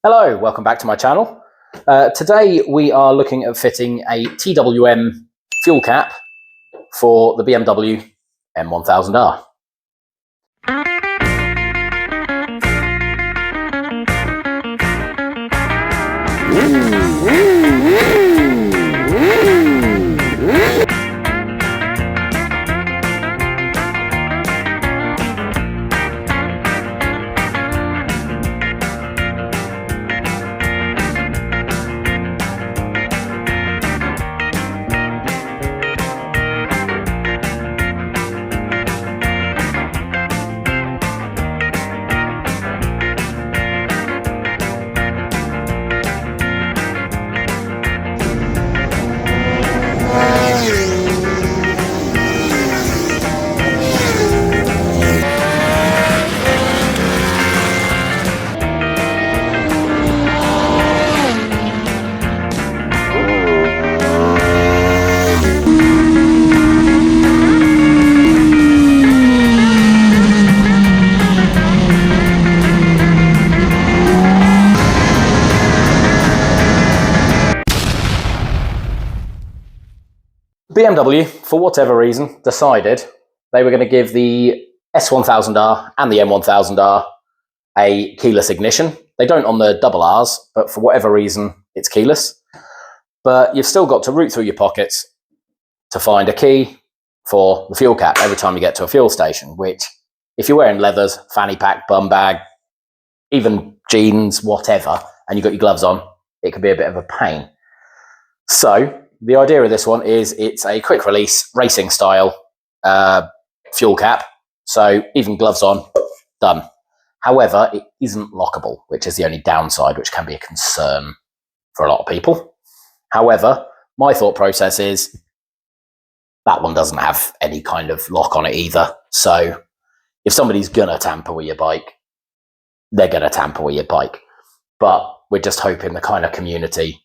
Hello, welcome back to my channel. Today we are looking at fitting a TWM fuel cap for the BMW M1000R. BMW, for whatever reason, decided they were going to give the S1000R and the M1000R a keyless ignition. They don't on the double Rs, but for whatever reason, it's keyless. But you've still got to root through your pockets to find a key for the fuel cap every time you get to a fuel station, which, if you're wearing leathers, fanny pack, bum bag, even jeans, whatever, and you've got your gloves on, it can be a bit of a pain. So the idea of this one is it's a quick release racing style fuel cap. So even gloves on, done. However, it isn't lockable, which is the only downside, which can be a concern for a lot of people. However, my thought process is that one doesn't have any kind of lock on it either. So if somebody's going to tamper with your bike, they're going to tamper with your bike. But we're just hoping the kind of community,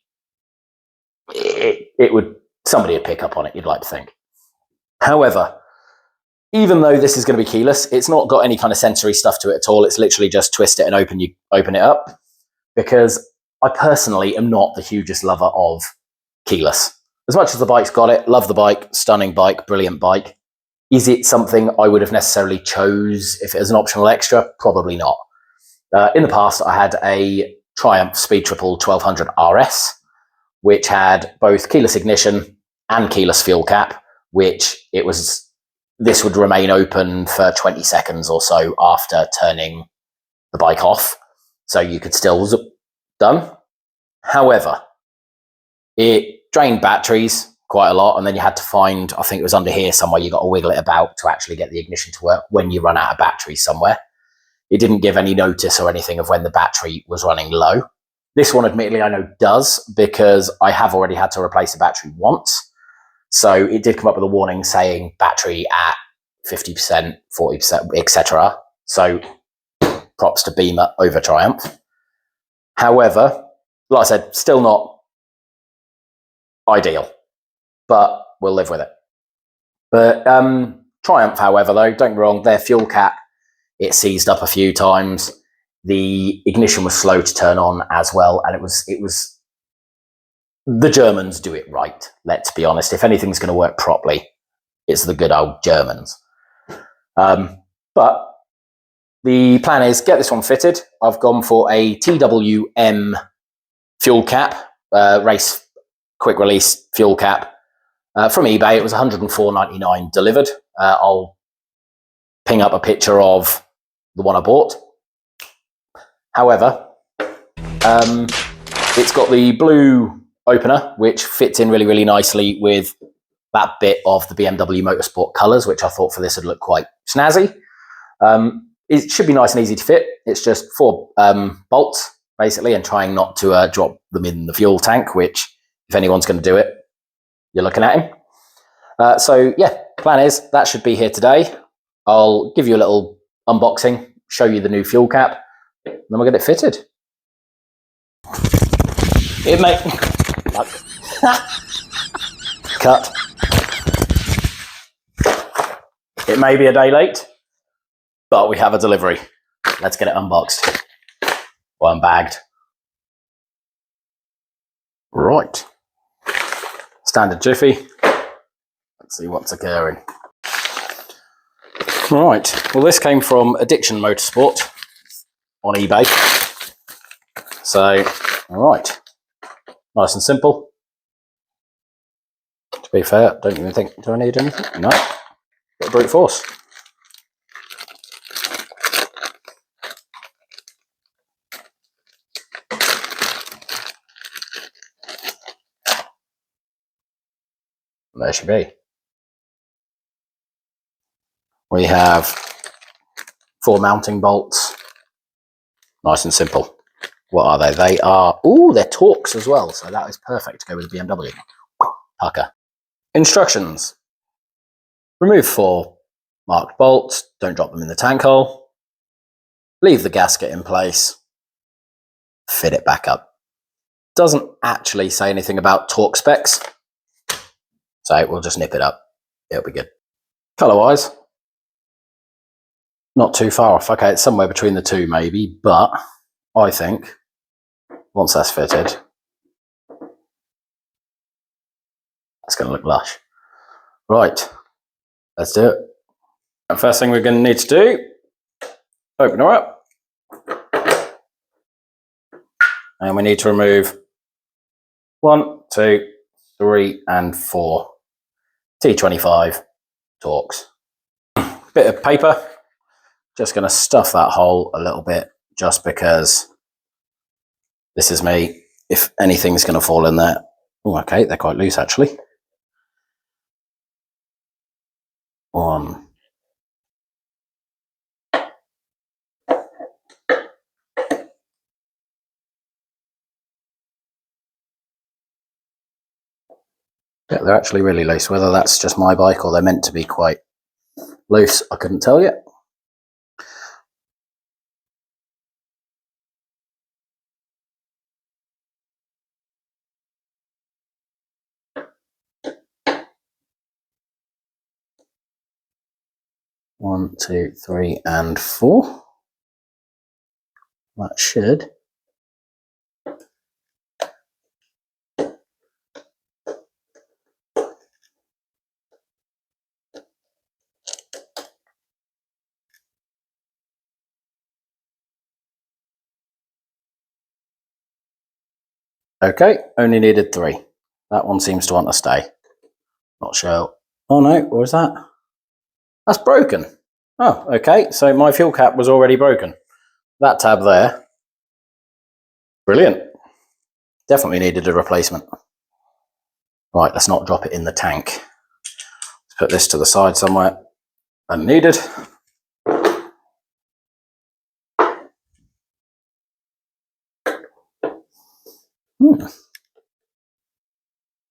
somebody would pick up on it, you'd like to think. However, even though this is going to be keyless, it's not got any kind of sensory stuff to it at all. It's literally just twist it and open it up, because I personally am not the hugest lover of keyless. As much as the bike's got it, love the bike, stunning bike, brilliant bike. Is it something I would have necessarily chose if it was an optional extra? Probably not. In the past, I had a Triumph Speed Triple 1200 RS, which had both keyless ignition and keyless fuel cap, this would remain open for 20 seconds or so after turning the bike off. So you could still zip, done. However, it drained batteries quite a lot, and then you had to find, I think it was under here somewhere, you got to wiggle it about to actually get the ignition to work when you run out of battery somewhere. It didn't give any notice or anything of when the battery was running low. This one, admittedly, I know does, because I have already had to replace the battery once. So it did come up with a warning saying battery at 50%, 40%, etc. So props to Beamer over Triumph. However, like I said, still not ideal, but we'll live with it. But Triumph, however, though, don't get me wrong, their fuel cap, it seized up a few times. The ignition was slow to turn on as well, and it was the Germans do it right, let's be honest. If anything's going to work properly, it's the good old Germans. But the plan is get this one fitted. I've gone for a TWM fuel cap, race quick release fuel cap from eBay. It was $104.99 delivered. I'll ping up a picture of the one I bought. However, it's got the blue opener, which fits in really, really nicely with that bit of the BMW Motorsport colours, which I thought for this would look quite snazzy. It should be nice and easy to fit. It's just 4 bolts, basically, and trying not to drop them in the fuel tank, which, if anyone's going to do it, you're looking at him. So, yeah, plan is that should be here today. I'll give you a little unboxing, show you the new fuel cap, then we'll get it fitted. It may cut. It may be a day late, but we have a delivery. Let's get it unboxed or unbagged, Right. Standard jiffy. Let's see what's occurring. Right. Well, this came from Addiction Motorsport on eBay. So, all right. Nice and simple. To be fair, don't even think, do I need anything? No. Got brute force. And there she be. We have 4 mounting bolts. Nice and simple. What are they? They are, ooh, they're Torx as well. So that is perfect to go with the BMW. Pucker. Instructions. Remove 4 marked bolts. Don't drop them in the tank hole. Leave the gasket in place. Fit it back up. Doesn't actually say anything about torque specs. So we'll just nip it up. It'll be good. Colour-wise, not too far off. Okay, it's somewhere between the two maybe, but I think once that's fitted, it's going to look lush. Right, let's do it. The first thing we're going to need to do, open her up. And we need to remove 1, 2, 3, and 4 T25 Torx. Bit of paper. Just going to stuff that hole a little bit, just because this is me. If anything's going to fall in there. Oh, okay, they're quite loose actually. 1. Yeah, they're actually really loose. Whether that's just my bike or they're meant to be quite loose, I couldn't tell you. One, 2, 3, and 4. That should. Okay, only needed 3. That one seems to want to stay. Not sure. Oh no, what was that? That's broken. Oh, okay, so my fuel cap was already broken. That tab there. Brilliant. Definitely needed a replacement. Right, let's not drop it in the tank. Let's put this to the side somewhere. Unneeded.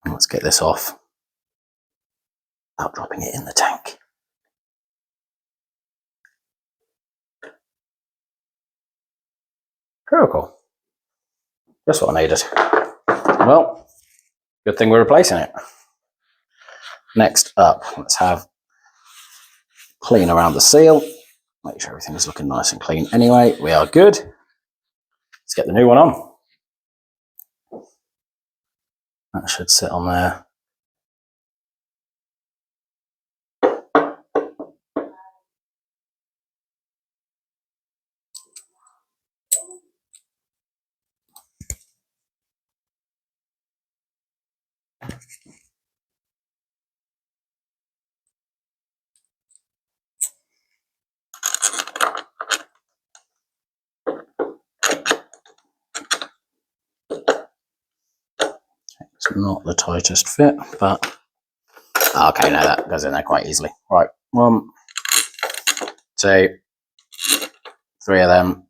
Let's get this off without dropping it in the tank. Cool. Just what I needed. Well, good thing we're replacing it. Next up, let's have clean around the seal. Make sure everything is looking nice and clean anyway. We are good. Let's get the new one on. That should sit on there. It's not the tightest fit, but okay, no, that goes in there quite easily. Right, 1, 2, 3 of them,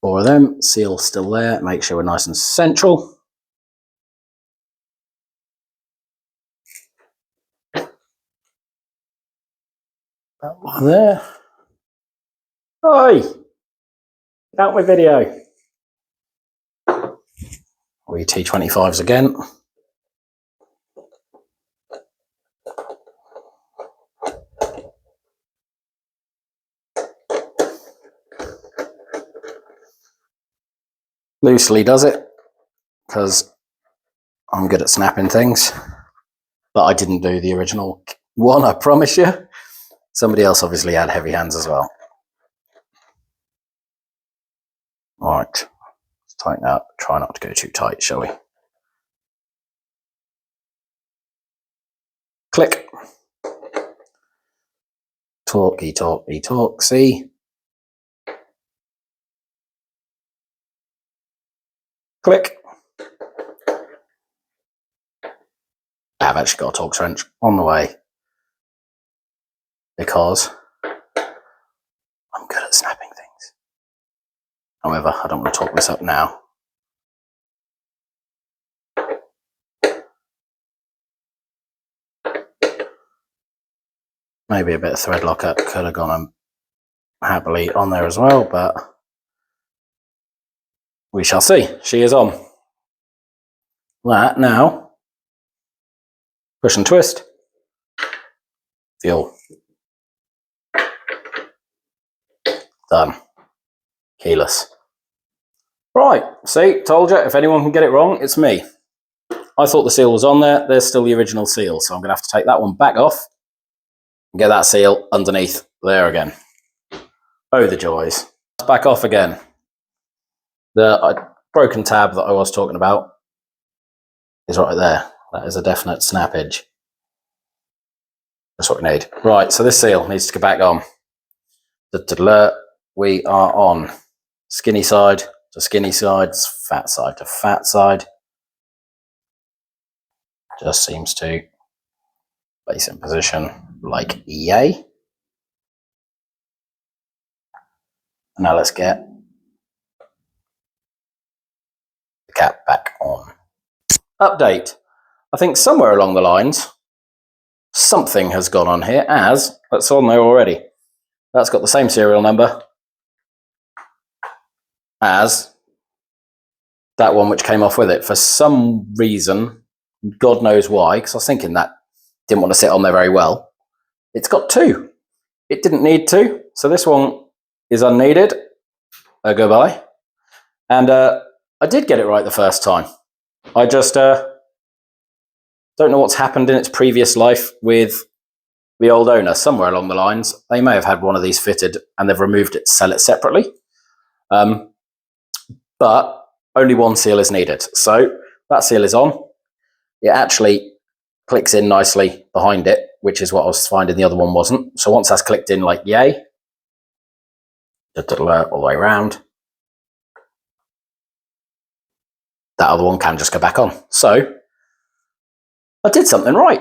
4 of them. Seal still there. Make sure we're nice and central. That one there. Oi! Get out my video. We T25s again. Loosely does it. because I'm good at snapping things. But I didn't do the original one, I promise you. Somebody else obviously had heavy hands as well. Right, let's tighten up. Try not to go too tight, shall we? Click. Torquey, torquey, torque, see? Click. I've actually got a torque wrench on the way because I'm good at snapping things. However, I don't want to torque this up now. Maybe a bit of thread locker could have gone happily on there as well, but we shall see. She is on. That now. Push and twist. Fuel. Done. Keyless. Right, see, told you, if anyone can get it wrong, it's me. I thought the seal was on there. There's still the original seal, so I'm going to have to take that one back off and get that seal underneath there again. Oh, the joys. It's back off again. The broken tab that I was talking about is right there. That is a definite snappage. That's what we need. Right, so this seal needs to go back on. We are on skinny side to skinny side, fat side to fat side. Just seems to place in position like yay. Now let's get the cap back on. Update. I think somewhere along the lines, something has gone on here as, that's on there already. That's got the same serial number as that one which came off with it. For some reason, God knows why, because I was thinking that didn't want to sit on there very well. It's got two. It didn't need to, so this one is unneeded. Goodbye. And I did get it right the first time. I just don't know what's happened in its previous life with the old owner. Somewhere along the lines, they may have had one of these fitted and they've removed it to sell it separately. But only one seal is needed. So that seal is on. It actually clicks in nicely behind it, which is what I was finding the other one wasn't. So once that's clicked in like yay, all the way around, that other one can just go back on. So I did something right.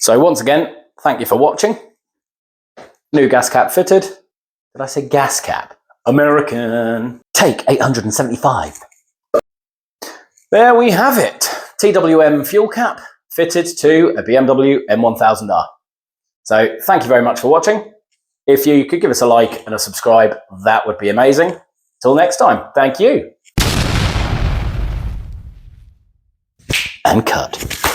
So once again, thank you for watching. New gas cap fitted. Did I say gas cap? American. Take 875. There we have it. TWM fuel cap fitted to a BMW M1000R. So thank you very much for watching. If you could give us a like and a subscribe, that would be amazing. Till next time, thank you. And cut.